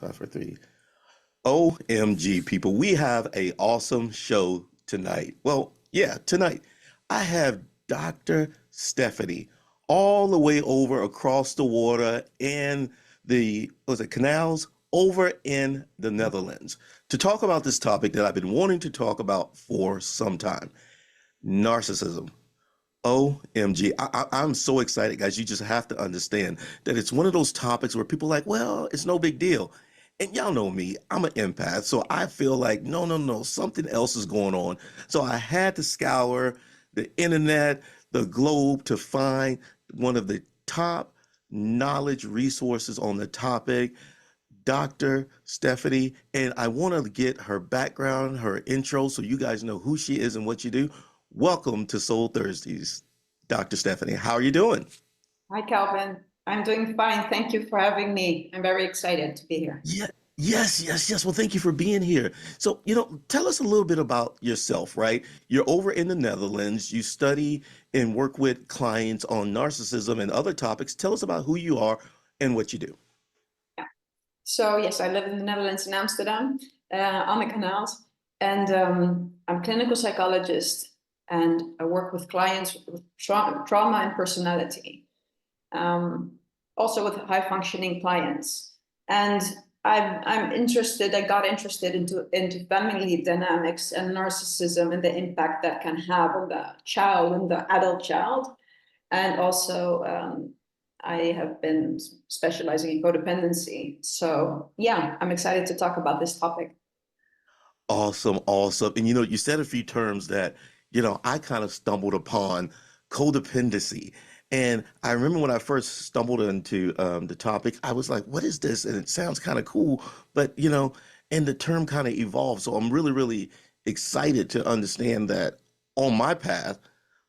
Time for three. OMG, people, we have a awesome show tonight. Well, yeah, tonight. I have Dr. Stephanie all the way over across the water in was it canals over in the Netherlands to talk about this topic that I've been wanting to talk about for some time, narcissism. OMG. I'm so excited, guys. You just have to understand that it's one of those topics where people are like, well, it's no big deal. And y'all know me, I'm an empath. So I feel like, no, no, no, something else is going on. So I had to scour the internet, the globe to find one of the top knowledge resources on the topic, Dr. Stephanie. And I want to get her background, her intro, so you guys know who she is and what you do. Welcome to Soul Thursdays, Dr. Stephanie. How are you doing? Hi, Calvin. I'm doing fine. Thank you for having me. I'm very excited to be here. Yeah, yes. Well, thank you for being here. So, tell us a little bit about yourself, right? You're over in the Netherlands. You study and work with clients on narcissism and other topics. Tell us about who you are and what you do. Yeah. So, yes, I live in the Netherlands in Amsterdam, on the canals, and I'm a clinical psychologist, and I work with clients with trauma and personality, also with high-functioning clients. And I'm interested. I got interested into family dynamics and narcissism and the impact that can have on the child and the adult child. And also, I have been specializing in codependency. So yeah, I'm excited to talk about this topic. Awesome, awesome. And you said a few terms that, I kind of stumbled upon codependency. And I remember when I first stumbled into the topic, I was like, what is this? And it sounds kind of cool, but, and the term kind of evolved. So I'm really, really excited to understand that on my path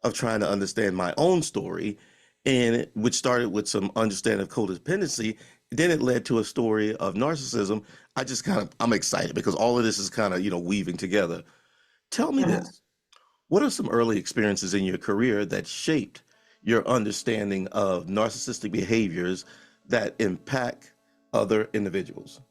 of trying to understand my own story, and which started with some understanding of codependency. Then it led to a story of narcissism. I'm excited because all of this is kind of, weaving together. Tell me Uh, this. What are some early experiences in your career that shaped your understanding of narcissistic behaviors that impact other individuals?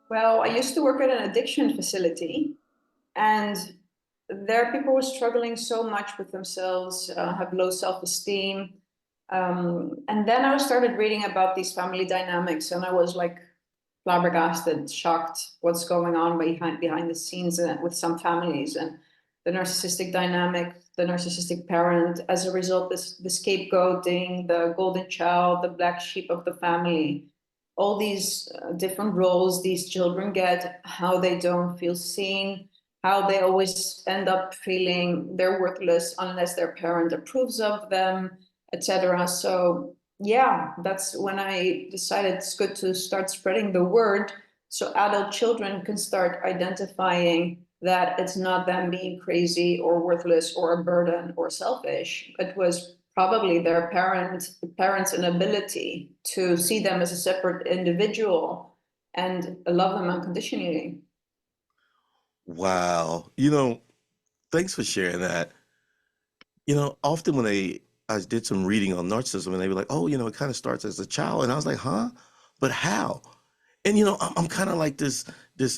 well, I used to work at an addiction facility, and there people were struggling so much with themselves, have low self-esteem. And then I started reading about these family dynamics, and I was like flabbergasted, shocked what's going on behind the scenes with some families, and the narcissistic dynamic, the narcissistic parent, as a result, the scapegoating, the golden child, the black sheep of the family, all these different roles these children get, how they don't feel seen, how they always end up feeling they're worthless unless their parent approves of them, etc. So yeah, that's when I decided it's good to start spreading the word so adult children can start identifying that it's not them being crazy or worthless or a burden or selfish. It was probably their parents' inability to see them as a separate individual and love them unconditionally. Wow. Thanks for sharing that. Often I did some reading on narcissism and they were like, oh, it kind of starts as a child. And I was like, huh? But how? And I'm kind of like this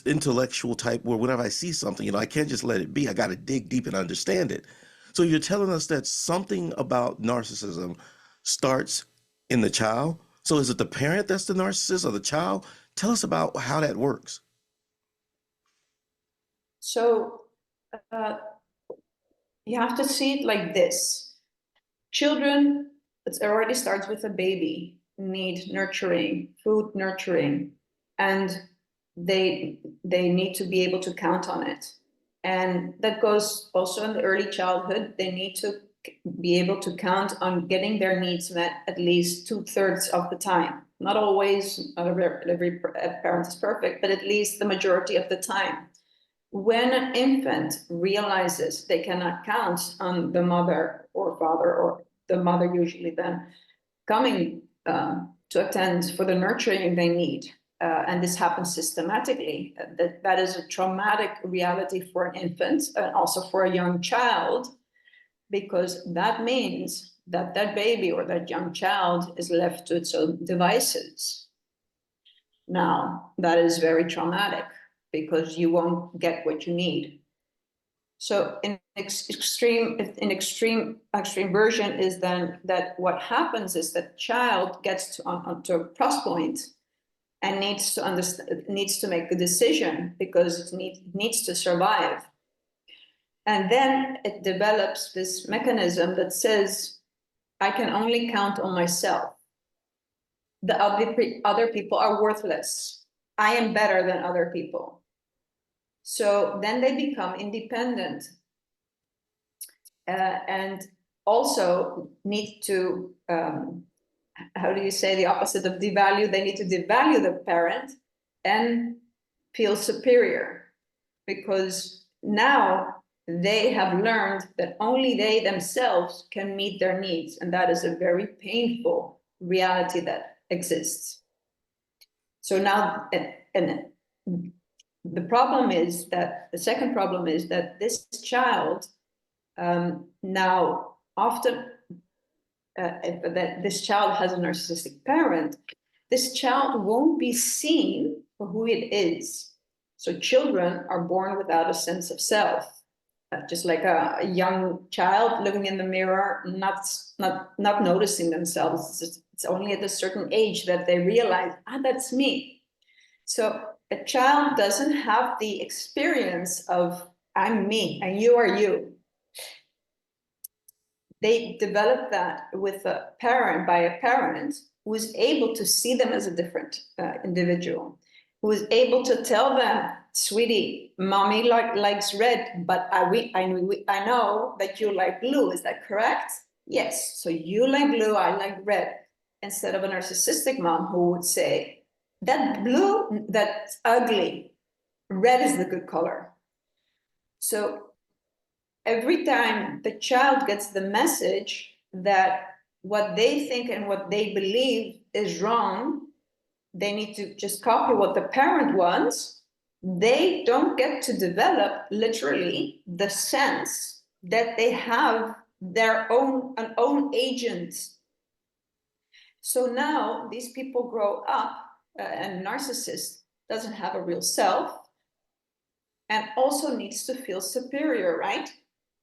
intellectual type where whenever I see something, I can't just let it be. I got to dig deep and understand it. So you're telling us that something about narcissism starts in the child. So is it the parent that's the narcissist or the child? Tell us about how that works. So uh, you have to see it like this. Children, it already starts with a baby, need nurturing, food nurturing, and they need to be able to count on it. And that goes also in the early childhood. They need to be able to count on getting their needs met at least 2/3 of the time. Not always, not every parent is perfect, but at least the majority of the time. When an infant realizes they cannot count on the mother or father, or the mother usually then coming to attend for the nurturing they need, and this happens systematically, that is a traumatic reality for an infant and also for a young child, because that means that baby or that young child is left to its own devices. Now, that is very traumatic because you won't get what you need. So extreme version is then that what happens is that child gets onto a cross point and needs to understand, needs to make a decision because it needs to survive. And then it develops this mechanism that says, I can only count on myself. The other people are worthless. I am better than other people. So then they become independent and also need to, how do you say the opposite of devalue? They need to devalue the parent and feel superior because now they have learned that only they themselves can meet their needs. And that is a very painful reality that exists. So now, and the problem is that the second problem is that this child now often, that this child has a narcissistic parent, this child won't be seen for who it is. So children are born without a sense of self. Just like a young child looking in the mirror, not noticing themselves. It's only at a certain age that they realize, that's me. So a child doesn't have the experience of I'm me and you are you. They develop that with a parent, by a parent who is able to see them as a different individual, who is able to tell them, sweetie, mommy likes red, but I know that you like blue. Is that correct? Yes. So you like blue, I like red. Instead of a narcissistic mom who would say, that blue, that's ugly. Red is the good color. So every time the child gets the message that what they think and what they believe is wrong, they need to just copy what the parent wants. They don't get to develop literally the sense that they have an own agent. So now these people grow up, and narcissist doesn't have a real self and also needs to feel superior, right?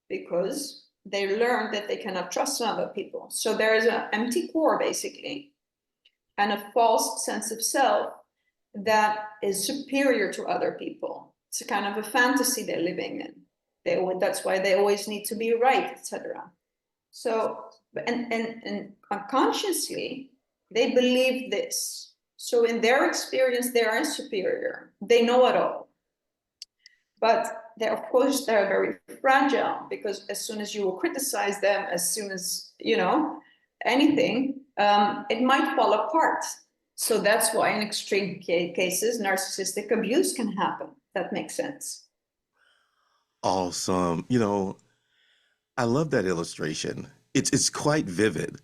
Because they learn that they cannot trust other people. So there is an empty core, basically, and a false sense of self that is superior to other people. It's a kind of a fantasy they're living in. That's why they always need to be right, etc. So, and unconsciously, they believe this. So in their experience, they are superior. They know it all. But of course, they're very fragile because as soon as you will criticize them, as soon as, anything, it might fall apart. So that's why in extreme cases, narcissistic abuse can happen. That makes sense. Awesome. I love that illustration. It's quite vivid,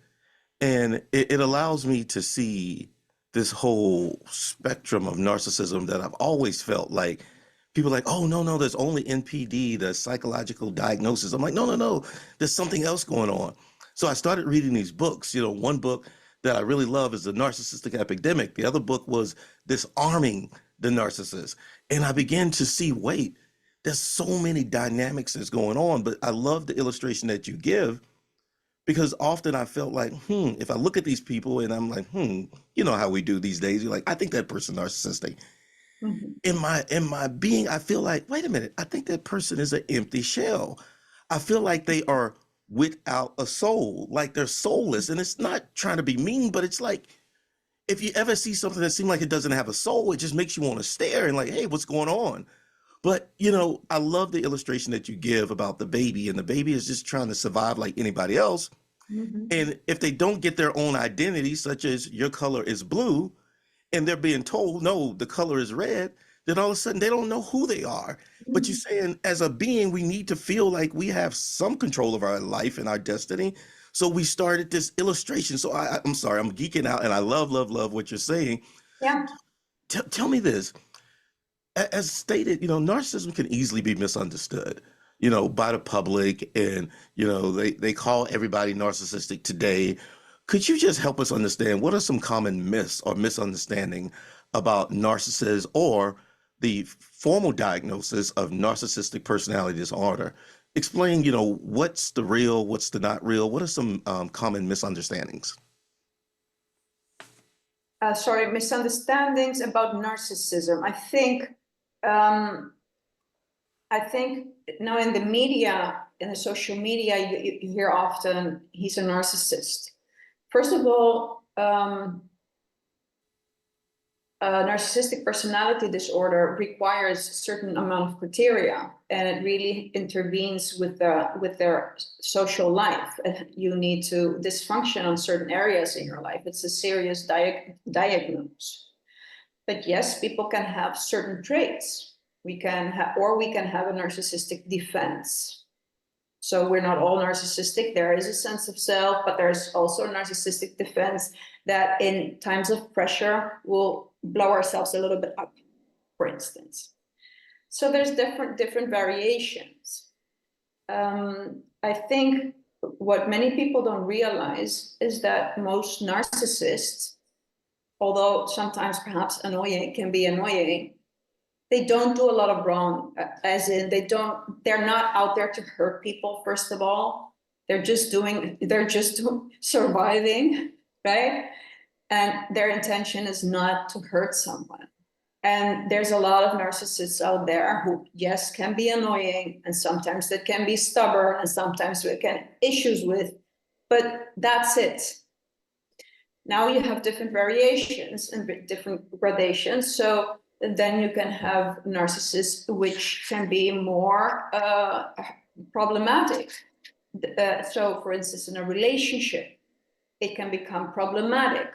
and it allows me to see this whole spectrum of narcissism that I've always felt like people are like, oh, no, no, there's only NPD, the psychological diagnosis. I'm like, no, no, no, there's something else going on. So I started reading these books. One book that I really love is The Narcissistic Epidemic. The other book was Disarming the Narcissist. And I began to see, wait, there's so many dynamics that's going on. But I love the illustration that you give because often I felt like, if I look at these people and I'm like, you know how we do these days. You're like, I think that person's narcissistic. Mm-hmm. In my being, I feel like, wait a minute, I think that person is an empty shell. I feel like they are without a soul, like they're soulless. And it's not trying to be mean, but it's like, if you ever see something that seems like it doesn't have a soul, it just makes you want to stare and like, hey, what's going on? But, I love the illustration that you give about the baby, and the baby is just trying to survive like anybody else. Mm-hmm. And if they don't get their own identity, such as your color is blue, and they're being told, no, the color is red, then all of a sudden they don't know who they are. But you're saying as a being, we need to feel like we have some control of our life and our destiny. So we started this illustration. So I'm sorry, I'm geeking out and I love, love, love what you're saying. Yeah. Tell me this. As stated, narcissism can easily be misunderstood, by the public. And, they call everybody narcissistic today. Could you just help us understand what are some common myths or misunderstanding about narcissists or the formal diagnosis of narcissistic personality disorder. Explain, what's the real, what's the not real, what are some common misunderstandings? Sorry, misunderstandings about narcissism. Um, I think now in the media, in the social media, you hear often he's a narcissist. First of all, narcissistic personality disorder requires a certain amount of criteria, and it really intervenes with their social life. You need to dysfunction on certain areas in your life. It's a serious diagnosis. But yes, people can have certain traits. We can have a narcissistic defense. So we're not all narcissistic. There is a sense of self, but there's also a narcissistic defense that in times of pressure will blow ourselves a little bit up, for instance. So there's different variations. I think what many people don't realize is that most narcissists, although sometimes perhaps can be annoying, they don't do a lot of wrong, as in they're not out there to hurt people, first of all. They're just surviving, right? And their intention is not to hurt someone. And there's a lot of narcissists out there who, yes, can be annoying, and sometimes that can be stubborn, and sometimes we can issues with, but that's it. Now you have different variations and different gradations. So then you can have narcissists which can be more problematic. So for instance, in a relationship, it can become problematic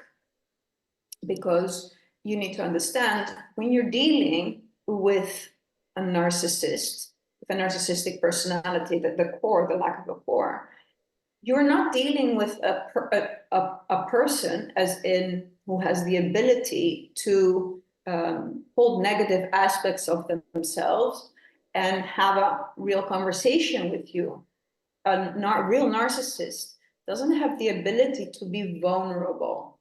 because you need to understand when you're dealing with a narcissist, with a narcissistic personality, the lack of a core, you're not dealing with a person as in who has the ability to hold negative aspects of themselves and have a real conversation with you. A real narcissist doesn't have the ability to be vulnerable.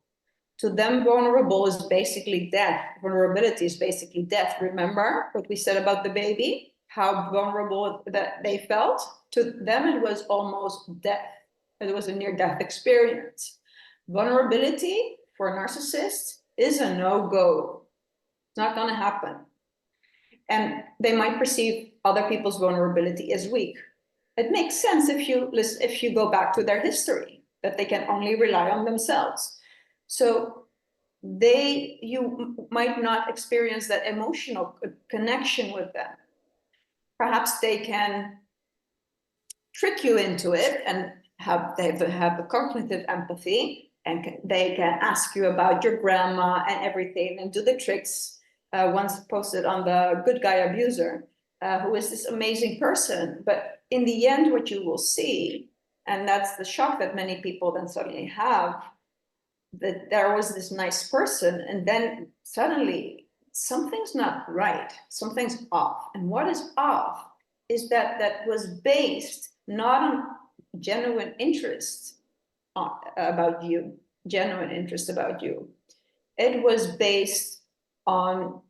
To them, vulnerable is basically death. Vulnerability is basically death. Remember what we said about the baby? How vulnerable that they felt? To them, it was almost death. It was a near-death experience. Vulnerability for a narcissist is a no-go. It's not going to happen. And they might perceive other people's vulnerability as weak. It makes sense if you go back to their history, that they can only rely on themselves. So you might not experience that emotional connection with them. Perhaps they can trick you into it and they have the cognitive empathy, and they can ask you about your grandma and everything and do the tricks. Once posted on the good guy abuser, who is this amazing person. But in the end, what you will see, and that's the shock that many people then suddenly have, that there was this nice person, and then suddenly something's not right, something's off. And what is off is that was based not on genuine interest about you, genuine interest about you. It was based on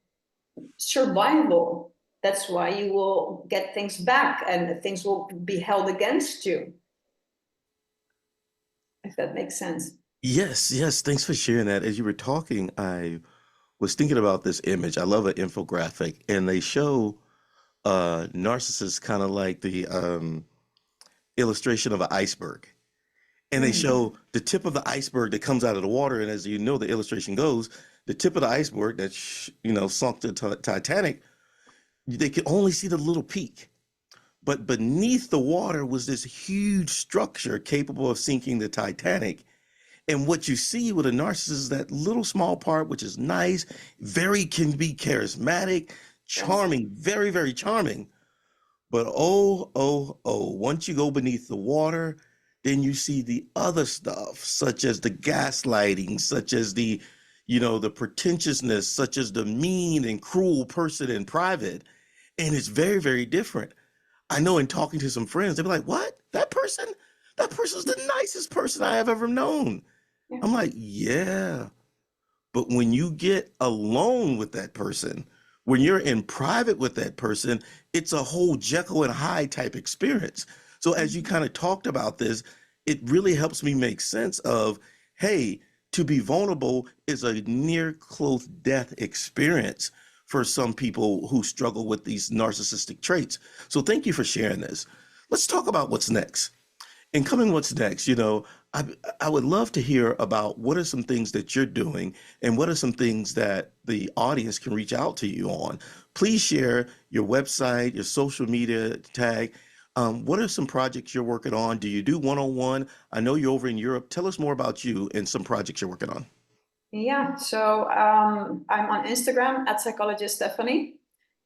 survival. That's why you will get things back and things will be held against you. If that makes sense. Yes, yes. Thanks for sharing that. As you were talking, I was thinking about this image. I love an infographic, and they show narcissists kind of like the illustration of an iceberg. And they show the tip of the iceberg that comes out of the water. And as you know, the illustration goes, the tip of the iceberg that, sunk the Titanic, they could only see the little peak. But beneath the water was this huge structure capable of sinking the Titanic. And what you see with a narcissist is that little small part, which is nice, can be charismatic, charming, very, very charming. But once you go beneath the water, then you see the other stuff, such as the gaslighting, such as the pretentiousness, such as the mean and cruel person in private. And it's very, very different. I know in talking to some friends, they'd be like, what? That person's the nicest person I have ever known. Yeah. I'm like, yeah, But when you get alone with that person, when you're in private with that person, it's a whole Jekyll and Hyde type experience. So as you kind of talked about this, it really helps me make sense of, hey, to be vulnerable is a near close death experience for some people who struggle with these narcissistic traits. So thank you for sharing this. Let's talk about what's next. And coming what's next, I, I would love to hear about what are some things that you're doing and what are some things that the audience can reach out to you on. Please share your website, your social media tag. What are some projects you're working on? Do you do one-on-one? I know you're over in Europe. Tell us more about you and some projects you're working on. Yeah, so I'm on Instagram at psychologist Stephanie,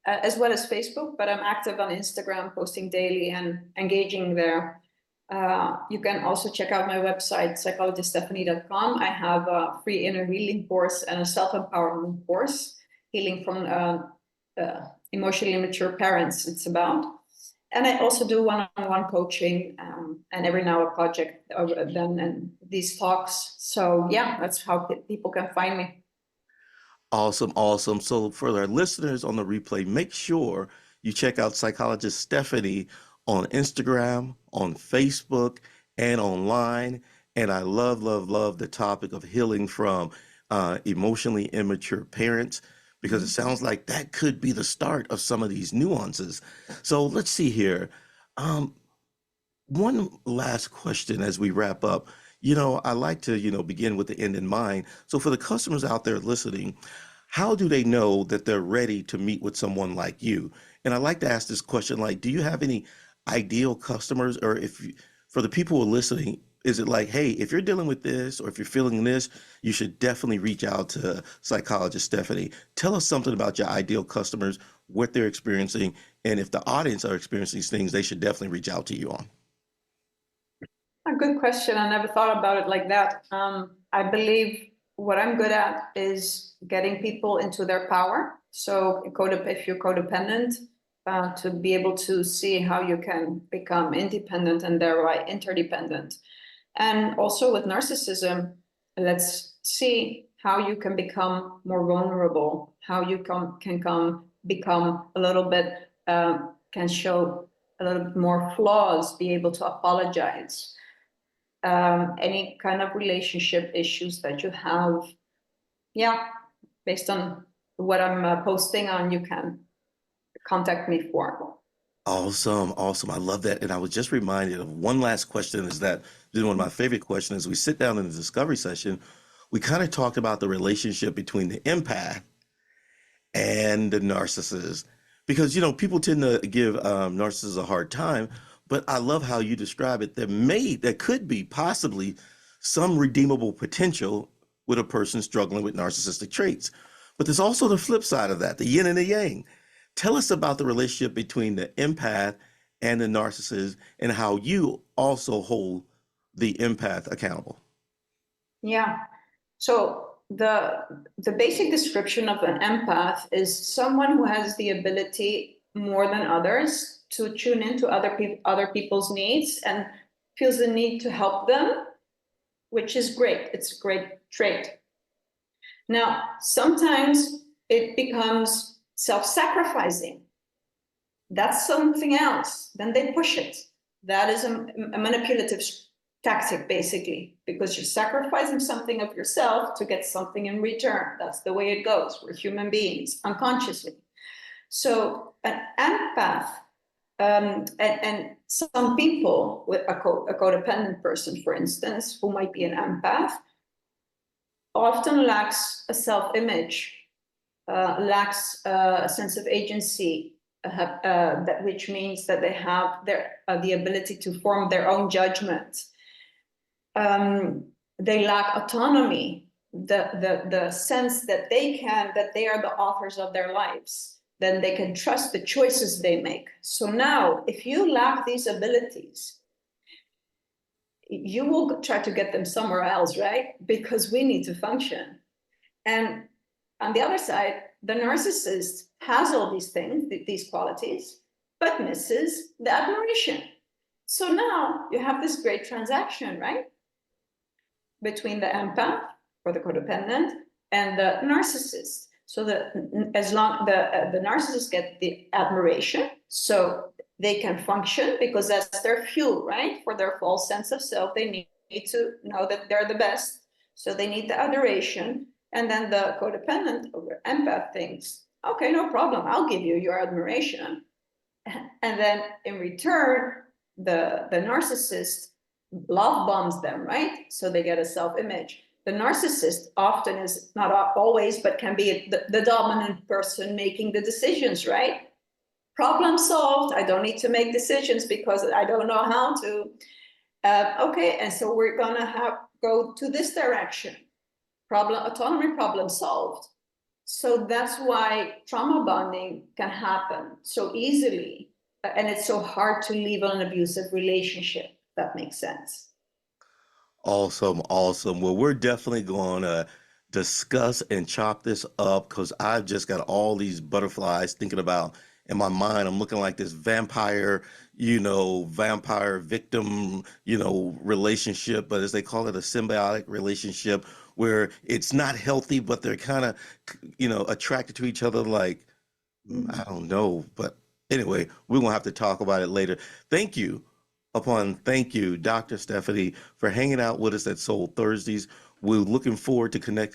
as well as Facebook, but I'm active on Instagram, posting daily and engaging there. You can also check out my website, psychologiststephanie.com. I have a free inner healing course and a self-empowerment course, healing from emotionally immature parents, it's about. And I also do one-on-one coaching, and every now a project then and these talks. So yeah, that's how people can find me. Awesome, awesome. So for our listeners on the replay, make sure you check out psychologist Stephanie on Instagram, on Facebook, and online. And I love, love, love the topic of healing from emotionally immature parents because it sounds like that could be the start of some of these nuances. So let's see here. Um, One last question as we wrap up. I like to, begin with the end in mind. So for the customers out there listening, how do they know that they're ready to meet with someone like you? And I like to ask this question, like, do you have any ideal customers, or for the people who are listening, is it like, hey, if you're dealing with this or if you're feeling this, you should definitely reach out to psychologist Stephanie. Tell us something about your ideal customers, what they're experiencing, and if the audience are experiencing these things, they should definitely reach out to you on. A good question. I never thought about it like that. I believe what I'm good at is getting people into their power. So if you're codependent, to be able to see how you can become independent and thereby interdependent. And also with narcissism, let's see how you can become more vulnerable, how you become a little bit, can show a little bit more flaws, be able to apologize, any kind of relationship issues that you have. Yeah, based on what I'm posting on, you can contact me for. Awesome, awesome. I love that. And I was just reminded of one last question is that one of my favorite questions. We sit down in the discovery session, we kind of talked about the relationship between the empath and the narcissist because people tend to give narcissists a hard time, but I love how you describe it. There could be possibly some redeemable potential with a person struggling with narcissistic traits, but there's also the flip side of that, the yin and the yang. Tell us about the relationship between the empath and the narcissist and how you also hold the empath accountable. Yeah. So the basic description of an empath is someone who has the ability more than others to tune into other people's needs and feels the need to help them, which is great. It's a great trait. Now, sometimes it becomes self-sacrificing. That's something else. Then they push it. That is a manipulative tactic, basically, because you're sacrificing something of yourself to get something in return. That's the way it goes. We're human beings, unconsciously. So an empath, and some people with a codependent person, for instance, who might be an empath, often lacks a self-image, lacks a sense of agency, which means that they have the ability to form their own judgment. They lack autonomy, the sense that they are the authors of their lives. Then they can trust the choices they make. So now, if you lack these abilities, you will try to get them somewhere else, right? Because we need to function. And on the other side, the narcissist has all these things, these qualities, but misses the admiration. So now you have this great transaction, right? Between the empath or the codependent and the narcissist. So as long the narcissists get the admiration, so they can function because that's their fuel, right? For their false sense of self, they need to know that they're the best. So they need the adoration. And then the codependent or empath thinks, okay, no problem, I'll give you your admiration. And then in return, the narcissist love bombs them, right? So they get a self-image. The narcissist often is not always, but can be the dominant person making the decisions, right? Problem solved. I don't need to make decisions because I don't know how to. Okay, and so we're gonna go to this direction. Autonomy problem solved. So that's why trauma bonding can happen so easily, and it's so hard to leave an abusive relationship. That makes sense. Awesome, awesome. Well, we're definitely going to discuss and chop this up because I've just got all these butterflies thinking about in my mind. I'm looking like this vampire, vampire victim, relationship, but as they call it, a symbiotic relationship where it's not healthy, but they're kind of, attracted to each other like, I don't know. But anyway, we're going to have to talk about it later. Thank you thank you, Dr. Stephanie, for hanging out with us at Soul Thursdays. We're looking forward to connecting